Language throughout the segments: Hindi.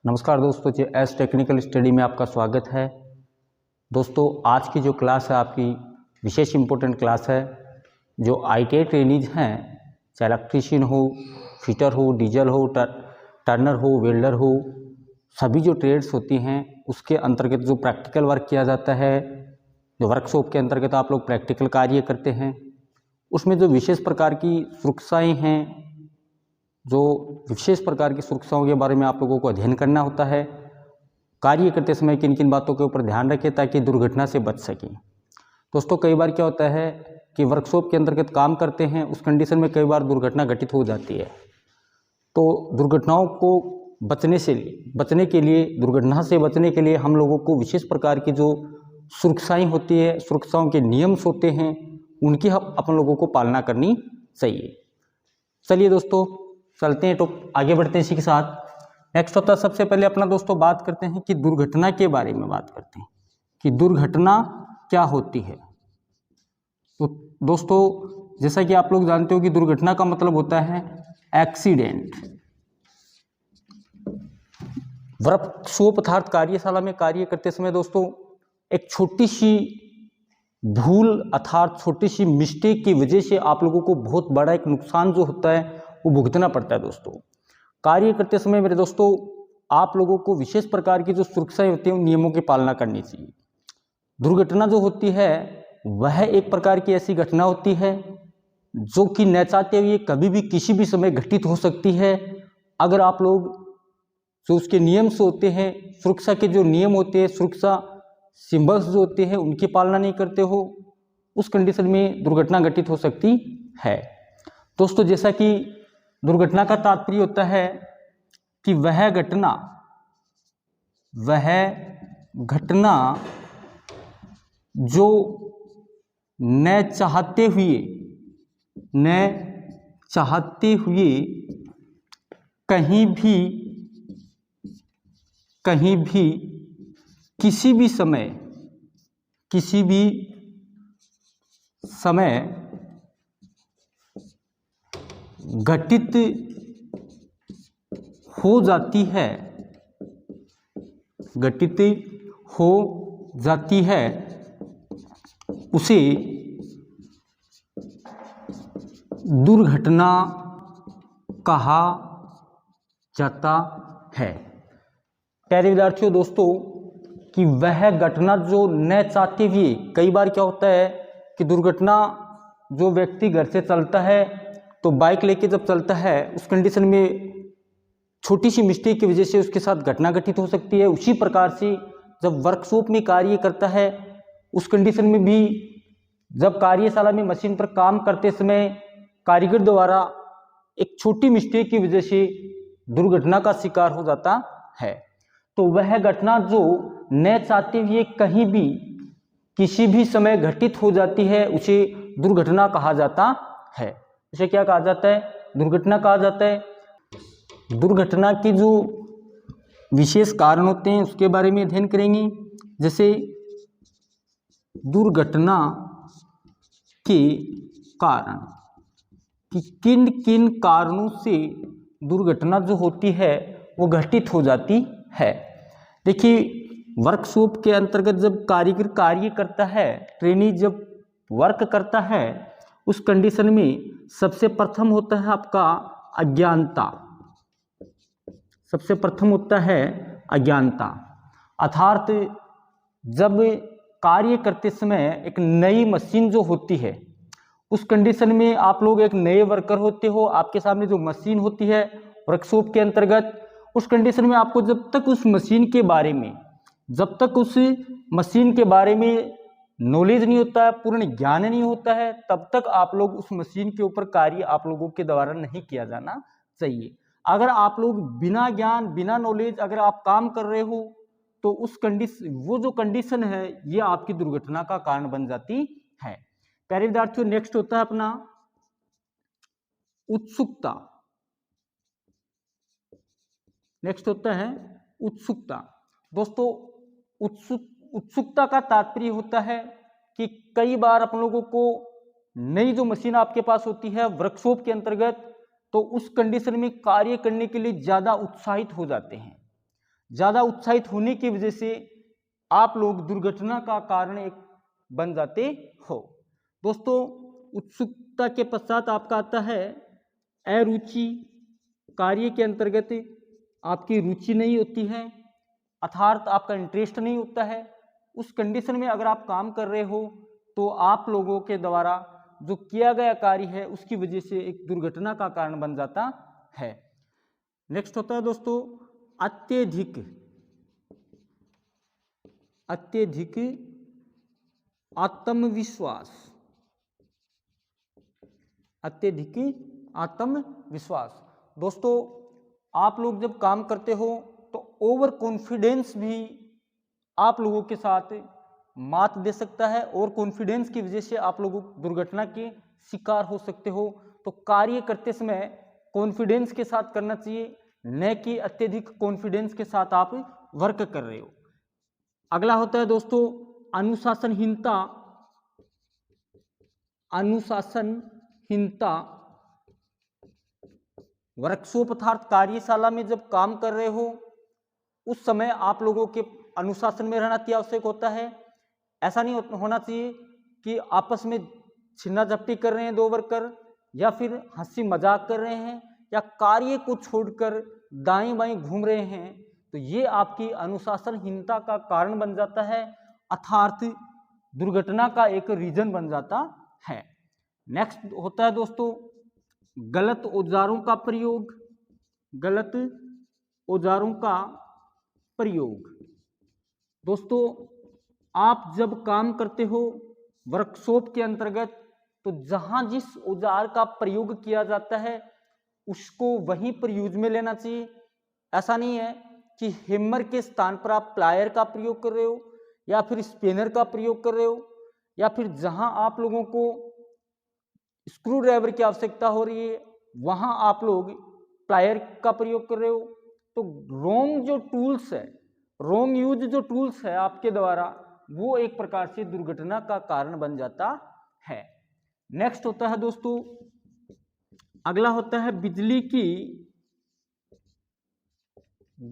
नमस्कार दोस्तों, जे एस टेक्निकल स्टडी में आपका स्वागत है। दोस्तों, आज की जो क्लास है आपकी विशेष इम्पोर्टेंट क्लास है। जो ITI ट्रेनीज हैं, चाहे इलेक्ट्रीशियन हो, फिटर हो, डीजल हो, टर्नर हो, वेल्डर हो, सभी जो ट्रेड्स होती हैं उसके अंतर्गत जो प्रैक्टिकल वर्क किया जाता है, जो वर्कशॉप के अंतर्गत आप लोग प्रैक्टिकल कार्य करते हैं, उसमें जो विशेष प्रकार की सुरक्षाएँ हैं, जो विशेष प्रकार की सुरक्षाओं के बारे में आप लोगों को अध्ययन करना होता है। कार्य करते समय किन किन बातों के ऊपर ध्यान रखें ताकि दुर्घटना से बच सकें। दोस्तों, कई बार क्या होता है कि वर्कशॉप के अंतर्गत काम करते हैं, उस कंडीशन में कई बार दुर्घटना घटित हो जाती है। तो दुर्घटनाओं को बचने के लिए दुर्घटना से बचने के लिए हम लोगों को विशेष प्रकार की जो सुरक्षाएँ होती है, सुरक्षाओं के नियम होते हैं, उनकी अपन लोगों को पालना करनी चाहिए। चलिए दोस्तों, चलते हैं तो आगे बढ़ते हैं इसी के साथ। नेक्स्ट होता है, सबसे पहले अपना दोस्तों बात करते हैं कि दुर्घटना के बारे में बात करते हैं कि दुर्घटना क्या होती है। तो दोस्तों, जैसा कि आप लोग जानते हो कि दुर्घटना का मतलब होता है एक्सीडेंट। वर्कशॉप अर्थात कार्यशाला में कार्य करते समय दोस्तों एक छोटी सी भूल अर्थात छोटी सी मिस्टेक की वजह से आप लोगों को बहुत बड़ा एक नुकसान जो होता है वो भुगतना पड़ता है। दोस्तों, कार्य करते समय मेरे दोस्तों आप लोगों को विशेष प्रकार की जो सुरक्षाएं होती हैं उन नियमों की पालना करनी चाहिए। दुर्घटना जो होती है वह एक प्रकार की ऐसी घटना होती है जो कि न चाहते हुए कभी भी किसी भी समय घटित हो सकती है। अगर आप लोग जो उसके नियम से होते हैं, सुरक्षा के जो नियम होते हैं, सुरक्षा सिंबल्स जो होते हैं उनकी पालना नहीं करते हो, उस कंडीशन में दुर्घटना घटित हो सकती है। दोस्तों, जैसा कि दुर्घटना का तात्पर्य होता है कि वह घटना जो न चाहते हुए कहीं भी किसी भी समय घटित हो जाती है, उसे दुर्घटना कहा जाता है। प्यारे विद्यार्थियों, दोस्तों कि वह घटना जो न चाहते हुए, कई बार क्या होता है कि दुर्घटना जो व्यक्ति घर से चलता है तो बाइक लेके जब चलता है उस कंडीशन में छोटी सी मिस्टेक की वजह से उसके साथ घटना घटित हो सकती है। उसी प्रकार से जब वर्कशॉप में कार्य करता है उस कंडीशन में भी जब कार्यशाला में मशीन पर काम करते समय कारीगर द्वारा एक छोटी मिस्टेक की वजह से दुर्घटना का शिकार हो जाता है, तो वह घटना जो न चाहते हुए कहीं भी किसी भी समय घटित हो जाती है उसे दुर्घटना कहा जाता है। उसे क्या कहा जाता है? दुर्घटना कहा जाता है। दुर्घटना के जो विशेष कारण होते हैं उसके बारे में अध्ययन करेंगे। जैसे दुर्घटना के कारण कि किन किन कारणों से दुर्घटना जो होती है वो घटित हो जाती है। देखिए, वर्कशॉप के अंतर्गत जब कारीगर कार्य करता है, ट्रेनी जब वर्क करता है, उस कंडीशन में सबसे प्रथम होता है आपका अज्ञानता। सबसे प्रथम होता है अज्ञानता, अर्थात जब कार्य करते समय एक नई मशीन जो होती है उस कंडीशन में आप लोग एक नए वर्कर होते हो, आपके सामने जो मशीन होती है वर्कशॉप के अंतर्गत, उस कंडीशन में आपको जब तक उस मशीन के बारे में नॉलेज नहीं होता है, पूर्ण ज्ञान नहीं होता है, तब तक आप लोग उस मशीन के ऊपर कार्य आप लोगों के द्वारा नहीं किया जाना चाहिए। अगर आप लोग बिना ज्ञान बिना नॉलेज अगर आप काम कर रहे हो तो वो जो कंडीशन है ये आपकी दुर्घटना का कारण बन जाती है। प्यारे विद्यार्थियों, नेक्स्ट होता है अपना उत्सुकता। नेक्स्ट होता है उत्सुकता। दोस्तों, उत्सुकता का तात्पर्य होता है कि कई बार अपन लोगों को नई जो मशीन आपके पास होती है वर्कशॉप के अंतर्गत, तो उस कंडीशन में कार्य करने के लिए ज्यादा उत्साहित हो जाते हैं। ज़्यादा उत्साहित होने की वजह से आप लोग दुर्घटना का कारण एक बन जाते हो। दोस्तों, उत्सुकता के पश्चात आपका आता है अरुचि। कार्य के अंतर्गत आपकी रुचि नहीं होती है, अर्थात आपका इंटरेस्ट नहीं होता है। उस कंडीशन में अगर आप काम कर रहे हो तो आप लोगों के द्वारा जो किया गया कार्य है उसकी वजह से एक दुर्घटना का कारण बन जाता है। नेक्स्ट होता है दोस्तों अत्यधिक। अत्यधिक आत्मविश्वास। अत्यधिक आत्मविश्वास। दोस्तों, आप लोग जब काम करते हो तो ओवर कॉन्फिडेंस भी आप लोगों के साथ मात दे सकता है और कॉन्फिडेंस की वजह से आप लोग दुर्घटना के शिकार हो सकते हो। तो कार्य करते समय कॉन्फिडेंस के साथ करना चाहिए, न कि अत्यधिक कॉन्फिडेंस के साथ आप वर्क कर रहे हो। अगला होता है दोस्तों अनुशासनहीनता। अनुशासनहीनता। वर्कशॉप अर्थात कार्यशाला में जब काम कर रहे हो उस समय आप लोगों के अनुशासन में रहना अति आवश्यक होता है। ऐसा नहीं होना चाहिए कि आपस में छिन्ना झपटी कर रहे हैं दो वर्कर, या फिर हंसी मजाक कर रहे हैं, या कार्य को छोड़कर दाएं बाएं घूम रहे हैं, तो ये आपकी अनुशासनहीनता का कारण बन जाता है, अर्थात दुर्घटना का एक रीजन बन जाता है। नेक्स्ट होता है दोस्तों गलत औजारों का प्रयोग। गलत औजारों का प्रयोग। दोस्तों, आप जब काम करते हो वर्कशॉप के अंतर्गत तो जहां जिस औजार का प्रयोग किया जाता है उसको वहीं पर यूज में लेना चाहिए। ऐसा नहीं है कि हैमर के स्थान पर आप प्लायर का प्रयोग कर रहे हो या फिर स्पेनर का प्रयोग कर रहे हो, या फिर जहां आप लोगों को स्क्रू ड्राइवर की आवश्यकता हो रही है वहां आप लोग प्लायर का प्रयोग कर रहे हो। तो रॉन्ग जो टूल्स है, रॉन्ग यूज जो टूल्स है आपके द्वारा, वो एक प्रकार से दुर्घटना का कारण बन जाता है। नेक्स्ट होता है दोस्तों अगला होता है बिजली की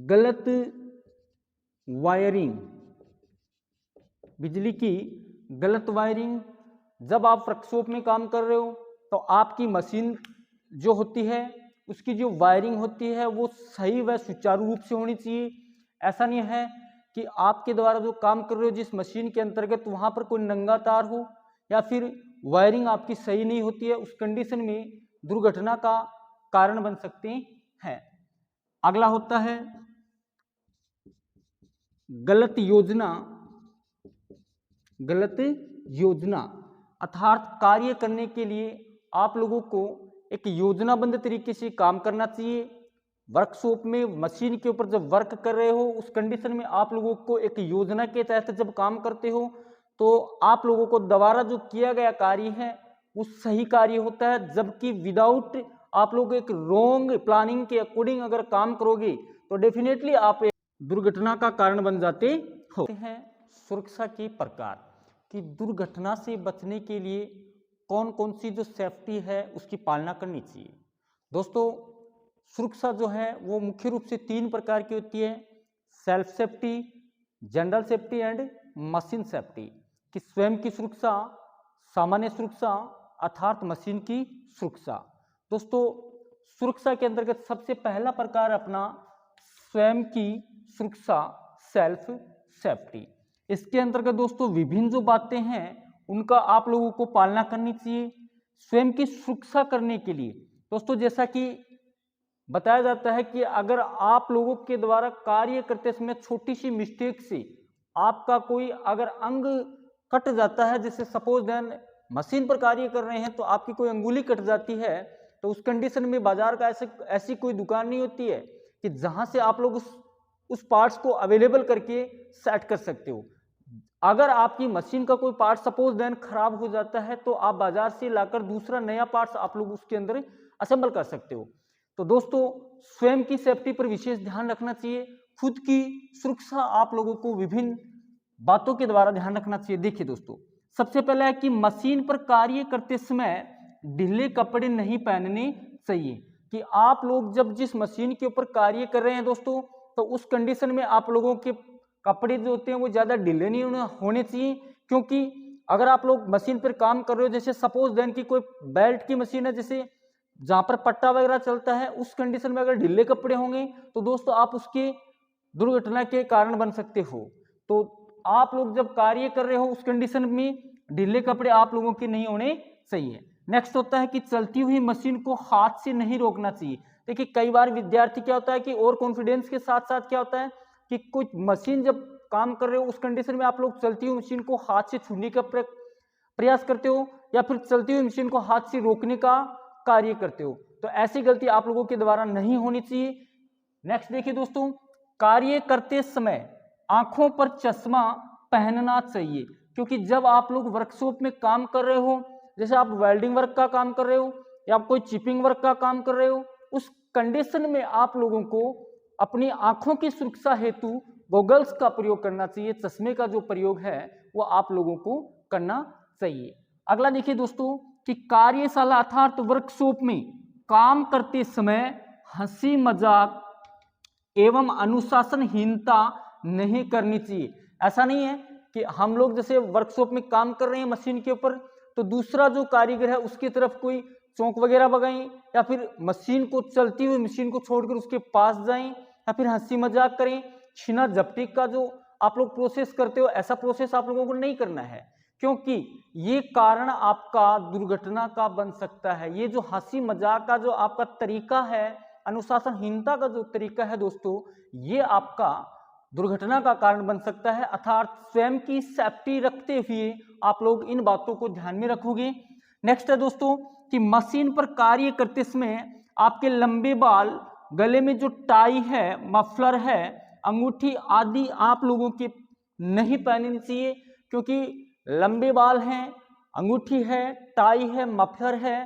गलत वायरिंग। बिजली की गलत वायरिंग। जब आप वर्कशॉप में काम कर रहे हो तो आपकी मशीन जो होती है उसकी जो वायरिंग होती है वो सही व सुचारू रूप से होनी चाहिए। ऐसा नहीं है कि आपके द्वारा जो काम कर रहे हो जिस मशीन के अंतर्गत वहां पर कोई नंगा तार हो या फिर वायरिंग आपकी सही नहीं होती है, उस कंडीशन में दुर्घटना का कारण बन सकते हैं। अगला होता है गलत योजना। गलत योजना अर्थात कार्य करने के लिए आप लोगों को एक योजनाबद्ध तरीके से काम करना चाहिए। वर्कशॉप में मशीन के ऊपर जब वर्क कर रहे हो उस कंडीशन में आप लोगों को एक योजना के तहत जब काम करते हो तो आप लोगों को दोबारा जो किया गया कार्य है वो सही कार्य होता है, जबकि विदाउट आप लोग एक रॉन्ग प्लानिंग के अकॉर्डिंग अगर काम करोगे तो डेफिनेटली आप एक दुर्घटना का कारण बन जाते हो। सुरक्षा के प्रकार कि दुर्घटना से बचने के लिए कौन कौन सी जो सेफ्टी है उसकी पालना करनी चाहिए। दोस्तों, सुरक्षा जो है वो मुख्य रूप से 3 प्रकार की होती है, self safety, general safety and machine safety. कि स्वयं की सुरक्षा, सामान्य सुरक्षा अर्थात मशीन की सुरक्षा। दोस्तों, सुरक्षा के अंतर्गत सबसे पहला प्रकार अपना स्वयं की सुरक्षा, सेल्फ सेफ्टी। इसके अंतर्गत दोस्तों विभिन्न जो बातें हैं उनका आप लोगों को पालना करनी चाहिए स्वयं की सुरक्षा करने के लिए। दोस्तों, जैसा कि बताया जाता है कि अगर आप लोगों के द्वारा कार्य करते समय छोटी सी मिस्टेक से आपका कोई अगर अंग कट जाता है, जैसे सपोज देन मशीन पर कार्य कर रहे हैं तो आपकी कोई अंगुली कट जाती है, तो उस कंडीशन में बाजार का ऐसी कोई दुकान नहीं होती है कि जहां से आप लोग उस पार्ट्स को अवेलेबल करके सेट कर सकते हो। अगर आपकी मशीन का कोई पार्ट सपोज देन खराब हो जाता है तो आप बाजार से लाकर दूसरा नया पार्ट्स आप लोग उसके अंदर असेंबल कर सकते हो। तो दोस्तों, स्वयं की सेफ्टी पर विशेष ध्यान रखना चाहिए। खुद की सुरक्षा आप लोगों को विभिन्न बातों के द्वारा ध्यान रखना चाहिए। देखिए दोस्तों, सबसे पहला है कि मशीन पर कार्य करते समय ढीले कपड़े नहीं पहनने चाहिए। कि आप लोग जब जिस मशीन के ऊपर कार्य कर रहे हैं दोस्तों तो उस कंडीशन में आप लोगों के कपड़े जो होते हैं वो ज़्यादा ढीले नहीं होने चाहिए, क्योंकि अगर आप लोग मशीन पर काम कर रहे हो, जैसे सपोज देन कि कोई बेल्ट की मशीन है, जैसे जहाँ पर पट्टा वगैरह चलता है, उस कंडीशन में अगर ढीले कपड़े होंगे तो दोस्तों आप उसके दुर्घटना के कारण बन सकते हो। तो आप लोग जब कार्य कर रहे हो उस कंडीशन में ढीले कपड़े आप लोगों के नहीं होने चाहिए। नेक्स्ट होता है कि चलती हुई मशीन को हाथ से नहीं रोकना चाहिए। देखिए कई बार विद्यार्थी क्या होता है कि और कॉन्फिडेंस के साथ साथ क्या होता है कि कुछ मशीन जब काम कर रहे हो उस कंडीशन में आप लोग चलती हुई मशीन को हाथ से छूने का प्रयास करते हो, या फिर चलती हुई मशीन को हाथ से रोकने का कार्य करते हो। तो ऐसी गलती आप लोगों के द्वारा नहीं होनी चाहिए। नेक्स्ट देखिए दोस्तों, कार्य करते समय आंखों पर चश्मा पहनना चाहिए, क्योंकि जब आप लोग वर्कशॉप में काम कर रहे हो, जैसे आप वेल्डिंग वर्क का काम कर रहे हो या कोई चिपिंग वर्क का काम कर रहे हो, उस कंडीशन में आप लोगों को अपनी आंखों की सुरक्षा हेतु गॉगल्स का प्रयोग करना चाहिए। चश्मे का जो प्रयोग है वो आप लोगों को करना चाहिए। अगला देखिए दोस्तों कि कार्यशाला अर्थात वर्कशॉप में काम करते समय हंसी मजाक एवं अनुशासनहीनता नहीं करनी चाहिए। ऐसा नहीं है कि हम लोग जैसे वर्कशॉप में काम कर रहे हैं मशीन के ऊपर, तो दूसरा जो कारीगर है उसकी तरफ कोई चौंक वगैरह बगाएं, या फिर मशीन को चलती हुई मशीन को छोड़कर उसके पास जाएं, या फिर हंसी मजाक करें। छीना झपटी का जो आप लोग प्रोसेस करते हो, ऐसा प्रोसेस आप लोगों को नहीं करना है, क्योंकि ये कारण आपका दुर्घटना का बन सकता है। ये जो हंसी मजाक का जो आपका तरीका है, अनुशासनहीनता का जो तरीका है दोस्तों, ये आपका दुर्घटना का कारण बन सकता है। अर्थात स्वयं की सेफ्टी रखते हुए आप लोग इन बातों को ध्यान में रखोगे। नेक्स्ट है दोस्तों कि मशीन पर कार्य करते समय आपके लंबे बाल, गले में जो टाई है, मफलर है, अंगूठी आदि आप लोगों के नहीं पहननी चाहिए, क्योंकि लंबे बाल हैं, अंगूठी है, टाई है, मफलर है,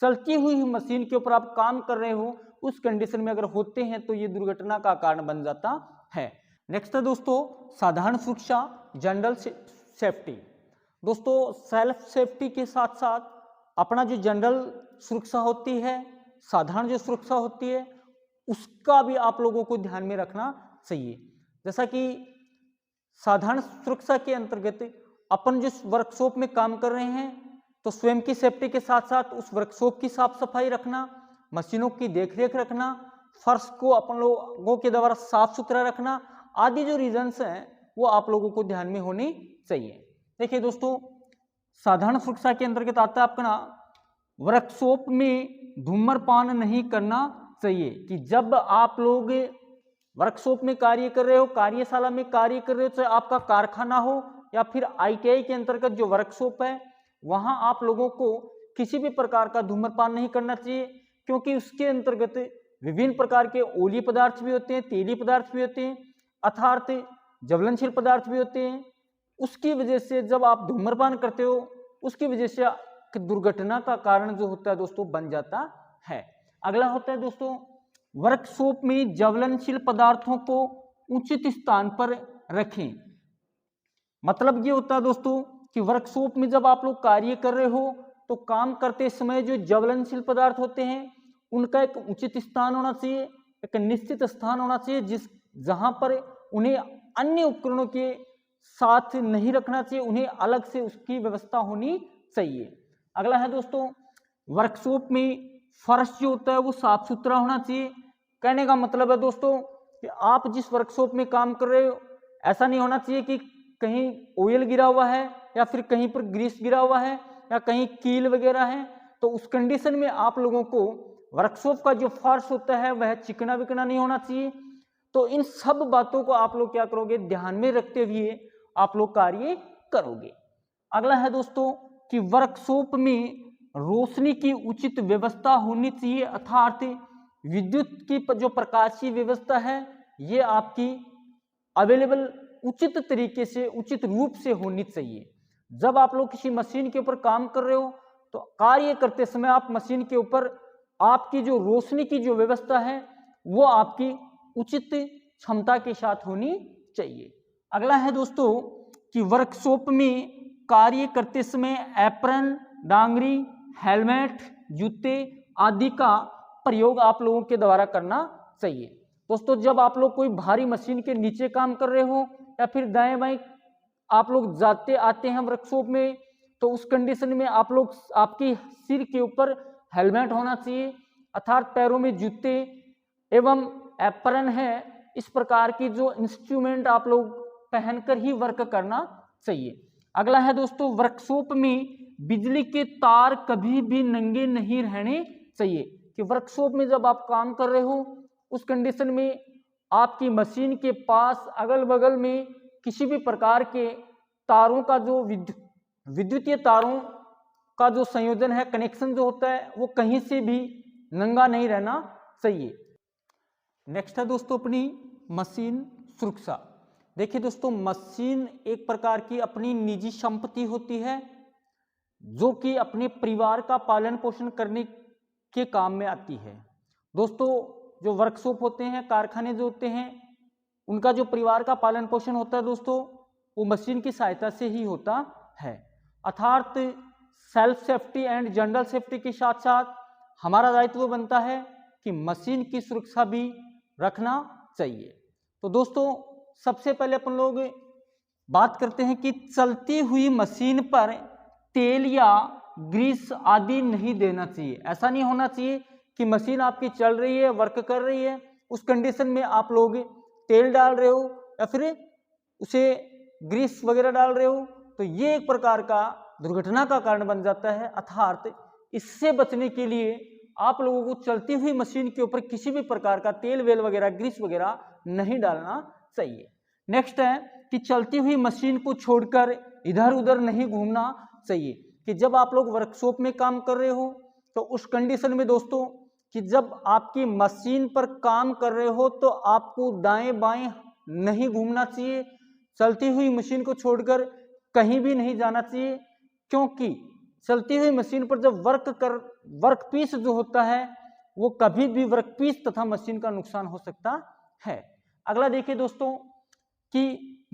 चलती हुई मशीन के ऊपर आप काम कर रहे हो, उस कंडीशन में अगर होते हैं तो ये दुर्घटना का कारण बन जाता है। नेक्स्ट है दोस्तों साधारण सुरक्षा, जनरल सेफ्टी। दोस्तों सेल्फ सेफ्टी के साथ साथ अपना जो जनरल सुरक्षा होती है, साधारण जो सुरक्षा होती है, उसका भी आप लोगों को ध्यान में रखना चाहिए। जैसा कि साधारण सुरक्षा के अंतर्गत अपन जिस वर्कशॉप में काम कर रहे हैं तो स्वयं की सेफ्टी के साथ साथ उस वर्कशॉप की साफ सफाई रखना, मशीनों की देखरेख रखना, फर्श को अपन लोगों के द्वारा साफ सुथरा रखना आदि जो रीजंस हैं वो आप लोगों को ध्यान में होनी चाहिए। देखिए दोस्तों साधारण सुरक्षा के अंतर्गत आता है अपना वर्कशॉप में धूम्रपान नहीं करना चाहिए, कि जब आप लोग वर्कशॉप में कार्य कर रहे हो, कार्यशाला में कार्य कर रहे हो, चाहे आपका कारखाना हो या फिर ITI के अंतर्गत जो वर्कशॉप है, वहां आप लोगों को किसी भी प्रकार का धूम्रपान नहीं करना चाहिए, क्योंकि उसके अंतर्गत विभिन्न प्रकार के ओली पदार्थ भी होते हैं, तेली पदार्थ भी होते हैं, अर्थात ज्वलनशील पदार्थ भी होते हैं। उसकी वजह से जब आप धूम्रपान करते हो उसकी वजह से दुर्घटना का कारण जो होता है दोस्तों बन जाता है। अगला होता है दोस्तों वर्कशॉप में ज्वलनशील पदार्थों को उचित स्थान पर रखें। मतलब ये होता है दोस्तों कि वर्कशॉप में जब आप लोग कार्य कर रहे हो तो काम करते समय जो ज्वलनशील पदार्थ होते हैं उनका एक उचित स्थान होना चाहिए, एक निश्चित स्थान होना चाहिए जिस जहां पर उन्हें अन्य उपकरणों के साथ नहीं रखना चाहिए, उन्हें अलग से उसकी व्यवस्था होनी चाहिए। अगला है दोस्तों वर्कशॉप में फर्श जो होता है वो साफ सुथरा होना चाहिए। कहने का मतलब है दोस्तों कि आप जिस वर्कशॉप में काम कर रहे हो ऐसा नहीं होना चाहिए कि कहीं ऑयल गिरा हुआ है या फिर कहीं पर ग्रीस गिरा हुआ है या कहीं कील वगैरह है, तो उस कंडीशन में आप लोगों को वर्कशॉप का जो फर्श होता है वह चिकना विकना नहीं होना चाहिए। तो इन सब बातों को आप लोग क्या करोगे, ध्यान में रखते हुए आप लोग कार्य करोगे। अगला है दोस्तों कि वर्कशॉप में रोशनी की उचित व्यवस्था होनी चाहिए, अर्थात विद्युत की जो प्रकाशीय व्यवस्था है ये आपकी अवेलेबल उचित तरीके से उचित रूप से होनी चाहिए। जब आप लोग किसी मशीन के ऊपर काम कर रहे हो तो कार्य करते समय आप मशीन के ऊपर आपकी जो रोशनी की जो व्यवस्था है वो आपकी उचित क्षमता के साथ होनी चाहिए। अगला है दोस्तों कि वर्कशॉप में कार्य करते समय एप्रन, डांगरी, हेलमेट, जूते आदि का प्रयोग आप लोगों के द्वारा करना चाहिए। दोस्तों जब आप लोग कोई भारी मशीन के नीचे काम कर रहे हो या फिर दाएं बाएं आप लोग जाते आते हैं वर्कशॉप में, तो उस कंडीशन में आप लोग आपकी सिर के ऊपर हेलमेट होना चाहिए, अर्थात पैरों में जूते एवं एप्रन है, इस प्रकार की जो इंस्ट्रूमेंट आप लोग पहनकर ही वर्क करना चाहिए। अगला है दोस्तों, वर्कशॉप में बिजली के तार कभी भी नंगे नहीं रहने चाहिए। कि वर्कशॉप में जब आप काम कर रहे हो उस कंडीशन में आपकी मशीन के पास अगल बगल में किसी भी प्रकार के तारों का जो विद्युतीय तारों का जो संयोजन है, कनेक्शन जो होता है, वो कहीं से भी नंगा नहीं रहना चाहिए। नेक्स्ट है दोस्तों अपनी मशीन सुरक्षा। देखिए दोस्तों, मशीन एक प्रकार की अपनी निजी संपत्ति होती है जो कि अपने परिवार का पालन पोषण करने के काम में आती है। दोस्तों जो वर्कशॉप होते हैं, कारखाने जो होते हैं, उनका जो परिवार का पालन पोषण होता है दोस्तों, वो मशीन की सहायता से ही होता है। अर्थात self safety and general safety के साथ साथ हमारा दायित्व बनता है कि मशीन की सुरक्षा भी रखना चाहिए। तो दोस्तों सबसे पहले अपन लोग बात करते हैं कि चलती हुई मशीन पर तेल या ग्रीस आदि नहीं देना चाहिए। ऐसा नहीं होना चाहिए कि मशीन आपकी चल रही है, वर्क कर रही है, उस कंडीशन में आप लोग तेल डाल रहे हो या फिर उसे ग्रीस वगैरह डाल रहे हो, तो ये एक प्रकार का दुर्घटना का कारण बन जाता है। अर्थात इससे बचने के लिए आप लोगों को चलती हुई मशीन के ऊपर किसी भी प्रकार का तेल वेल वगैरह, ग्रीस वगैरह नहीं डालना चाहिए। नेक्स्ट है कि चलती हुई मशीन को छोड़कर इधर उधर नहीं घूमना चाहिए। कि जब आप लोग वर्कशॉप में काम कर रहे हो तो उस कंडीशन में दोस्तों कि जब आपकी मशीन पर काम कर रहे हो तो आपको दाएं बाएं नहीं घूमना चाहिए, चलती हुई मशीन को छोड़कर कहीं भी नहीं जाना चाहिए, क्योंकि चलती हुई मशीन पर जब वर्कपीस जो होता है वो कभी भी वर्कपीस तथा मशीन का नुकसान हो सकता है। अगला देखिए दोस्तों कि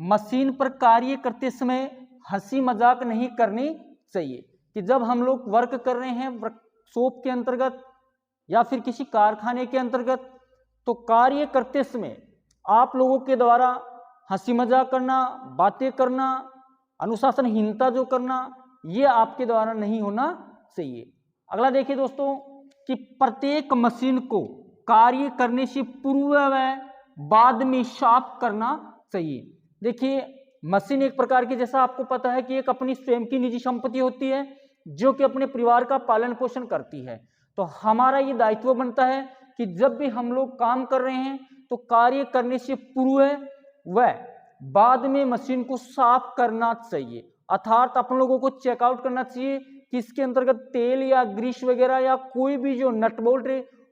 मशीन पर कार्य करते समय हंसी मजाक नहीं करनी चाहिए। कि जब हम लोग वर्क कर रहे हैं वर्कशॉप के अंतर्गत या फिर किसी कारखाने के अंतर्गत, तो कार्य करते समय आप लोगों के द्वारा हंसी मजाक करना, बातें करना, अनुशासनहीनता जो करना, ये आपके द्वारा नहीं होना चाहिए। अगला देखिए दोस्तों कि प्रत्येक मशीन को कार्य करने से पूर्व व बाद में साफ करना चाहिए। देखिए मशीन एक प्रकार की, जैसा आपको पता है कि एक अपनी स्वयं की निजी संपत्ति होती है जो कि अपने परिवार का पालन पोषण करती है। तो हमारा ये दायित्व बनता है कि जब भी हम लोग काम कर रहे हैं तो कार्य करने से पूर्व व बाद में मशीन को साफ करना चाहिए। अर्थात अपन लोगों को चेकआउट करना चाहिए कि इसके अंतर्गत तेल या ग्रीस वगैरह या कोई भी जो नट बोल्ट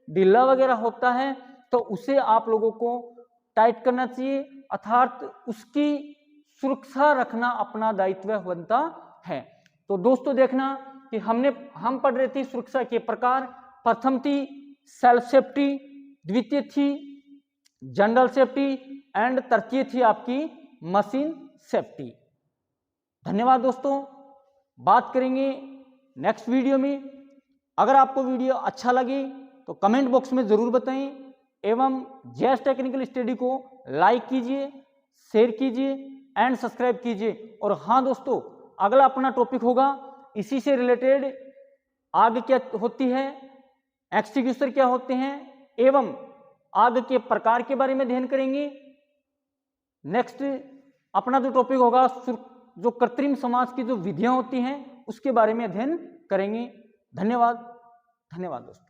ढीला वगैरह होता है तो उसे आप लोगों को टाइट करना चाहिए। अर्थात उसकी सुरक्षा रखना अपना दायित्व बनता है। तो दोस्तों देखना कि हम पढ़ रहे थे सुरक्षा के प्रकार। प्रथम थी सेल्फ सेफ्टी, द्वितीय थी जनरल सेफ्टी एंड तृतीय थी आपकी मशीन सेफ्टी। धन्यवाद दोस्तों, बात करेंगे नेक्स्ट वीडियो में। अगर आपको वीडियो अच्छा लगे तो कमेंट बॉक्स में जरूर बताएं एवं जेएस टेक्निकल स्टडी को लाइक कीजिए, शेयर कीजिए एंड सब्सक्राइब कीजिए। और हाँ दोस्तों, अगला अपना टॉपिक होगा इसी से रिलेटेड, आग क्या होती है, एक्सटिंग्विशर क्या होते हैं एवं आग के प्रकार के बारे में अध्ययन करेंगे। नेक्स्ट अपना जो टॉपिक होगा जो कृत्रिम समाज की जो विधियां होती हैं उसके बारे में अध्ययन करेंगे। धन्यवाद दोस्तों।